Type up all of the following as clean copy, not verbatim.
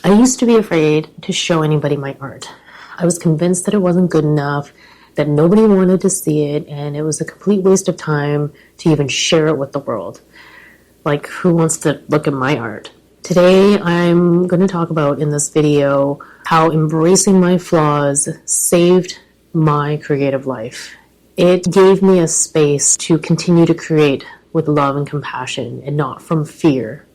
I used to be afraid to show anybody my art. I was convinced that it wasn't good enough, that nobody wanted to see it, and it was a complete waste of time to even share it with the world. Like, who wants to look at my art? Today, I'm going to talk about in this video how embracing my flaws saved my creative life. It gave me a space to continue to create with love and compassion and not from fear.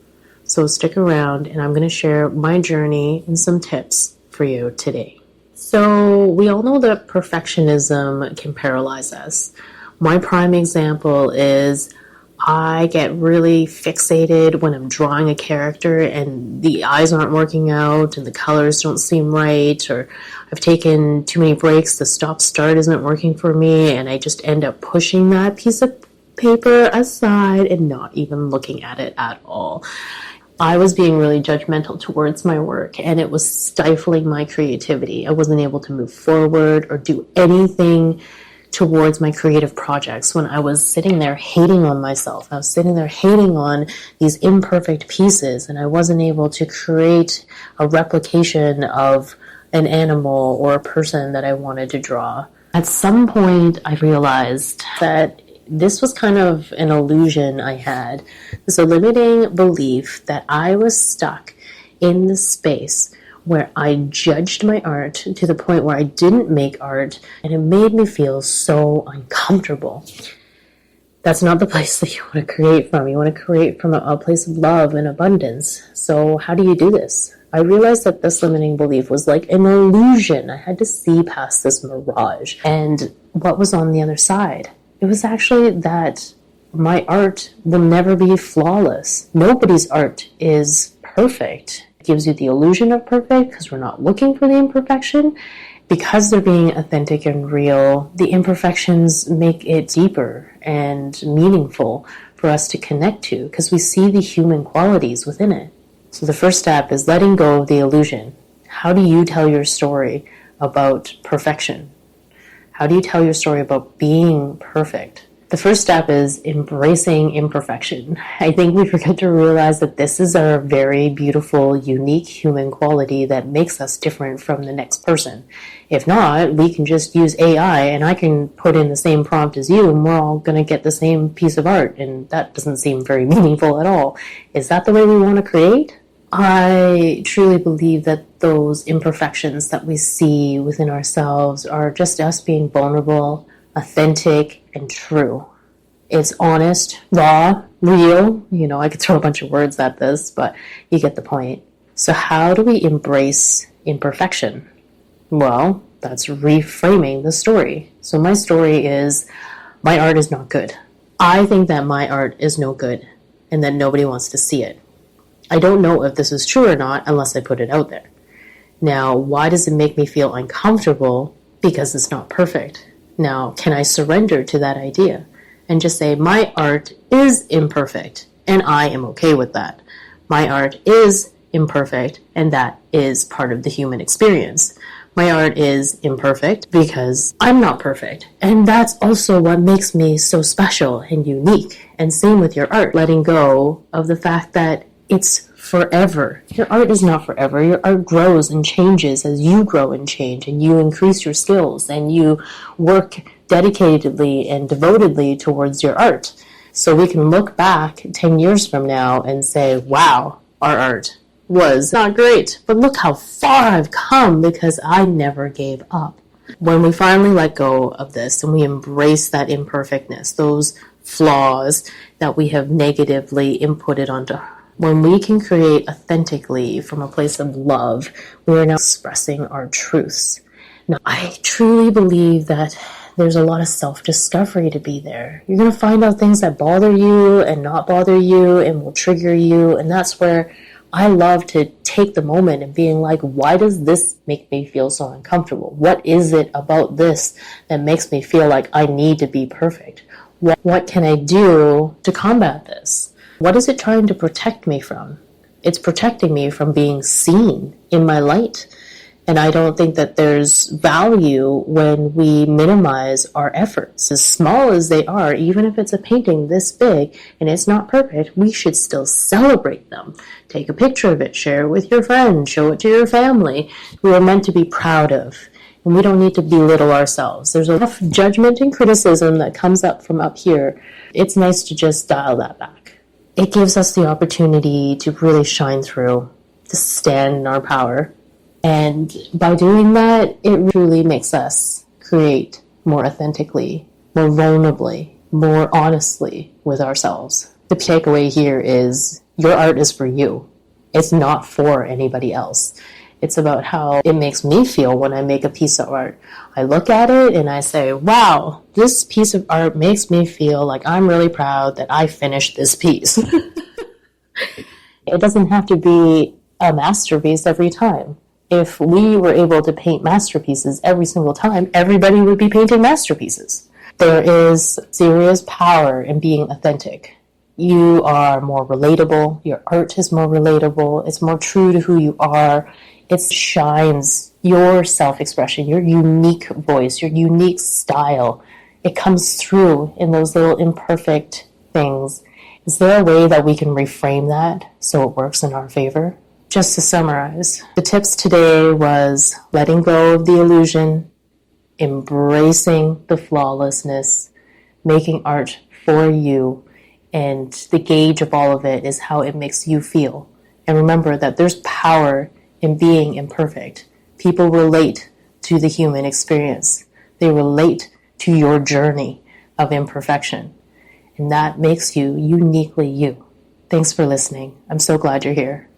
So stick around and I'm going to share my journey and some tips for you today. So we all know that perfectionism can paralyze us. My prime example is I get really fixated when I'm drawing a character and the eyes aren't working out and the colors don't seem right, or I've taken too many breaks, the stop-start isn't working for me, and I just end up pushing that piece of paper aside and not even looking at it at all. I was being really judgmental towards my work, and it was stifling my creativity. I wasn't able to move forward or do anything towards my creative projects when I was sitting there hating on myself. I was sitting there hating on these imperfect pieces, and I wasn't able to create a replication of an animal or a person that I wanted to draw. At some point, I realized that this was kind of an illusion I had. This a limiting belief that I was stuck in this space where I judged my art to the point where I didn't make art, and it made me feel so uncomfortable. That's not the place that you want to create from. You want to create from a place of love and abundance. So how do you do this? I realized that this limiting belief was like an illusion. I had to see past this mirage. And what was on the other side? It was actually that my art will never be flawless. Nobody's art is perfect. It gives you the illusion of perfect because we're not looking for the imperfection. Because they're being authentic and real, the imperfections make it deeper and meaningful for us to connect to because we see the human qualities within it. So the first step is letting go of the illusion. How do you tell your story about perfection? How do you tell your story about being perfect? The first step is embracing imperfection. I think we forget to realize that this is our very beautiful, unique human quality that makes us different from the next person. If not, we can just use AI and I can put in the same prompt as you and we're all going to get the same piece of art, and that doesn't seem very meaningful at all. Is that the way we want to create? I truly believe that those imperfections that we see within ourselves are just us being vulnerable, authentic, and true. It's honest, raw, real. I could throw a bunch of words at this, but you get the point. So how do we embrace imperfection? Well, that's reframing the story. So my story is, my art is not good. I think that my art is no good and that nobody wants to see it. I don't know if this is true or not unless I put it out there. Now, why does it make me feel uncomfortable? Because it's not perfect. Now, can I surrender to that idea and just say, my art is imperfect and I am okay with that. My art is imperfect and that is part of the human experience. My art is imperfect because I'm not perfect. And that's also what makes me so special and unique. And same with your art, letting go of the fact that it's forever. Your art is not forever. Your art grows and changes as you grow and change, and you increase your skills, and you work dedicatedly and devotedly towards your art. So we can look back 10 years from now and say, wow, our art was not great, but look how far I've come because I never gave up. When we finally let go of this and we embrace that imperfectness, those flaws that we have negatively inputted onto, when we can create authentically from a place of love, we are now expressing our truths. Now, I truly believe that there's a lot of self-discovery to be there. You're going to find out things that bother you and not bother you and will trigger you, and that's where I love to take the moment and being like, why does this make me feel so uncomfortable? What is it about this that makes me feel like I need to be perfect? What can I do to combat this? What is it trying to protect me from? It's protecting me from being seen in my light. And I don't think that there's value when we minimize our efforts, as small as they are. Even if it's a painting this big and it's not perfect, we should still celebrate them. Take a picture of it, share it with your friends, show it to your family. We are meant to be proud of, and we don't need to belittle ourselves. There's enough judgment and criticism that comes up from up here. It's nice to just dial that back. It gives us the opportunity to really shine through, to stand in our power. And by doing that, it truly makes us create more authentically, more vulnerably, more honestly with ourselves. The takeaway here is your art is for you. It's not for anybody else. It's about how it makes me feel when I make a piece of art. I look at it and I say, wow, this piece of art makes me feel like I'm really proud that I finished this piece. It doesn't have to be a masterpiece every time. If we were able to paint masterpieces every single time, everybody would be painting masterpieces. There is serious power in being authentic. You are more relatable. Your art is more relatable. It's more true to who you are. It shines your self-expression, your unique voice, your unique style. It comes through in those little imperfect things. Is there a way that we can reframe that so it works in our favor? Just to summarize, the tips today was letting go of the illusion, embracing the flawlessness, making art for you, and the gauge of all of it is how it makes you feel. And remember that there's power in being imperfect. People relate to the human experience. They relate to your journey of imperfection. And that makes you uniquely you. Thanks for listening. I'm so glad you're here.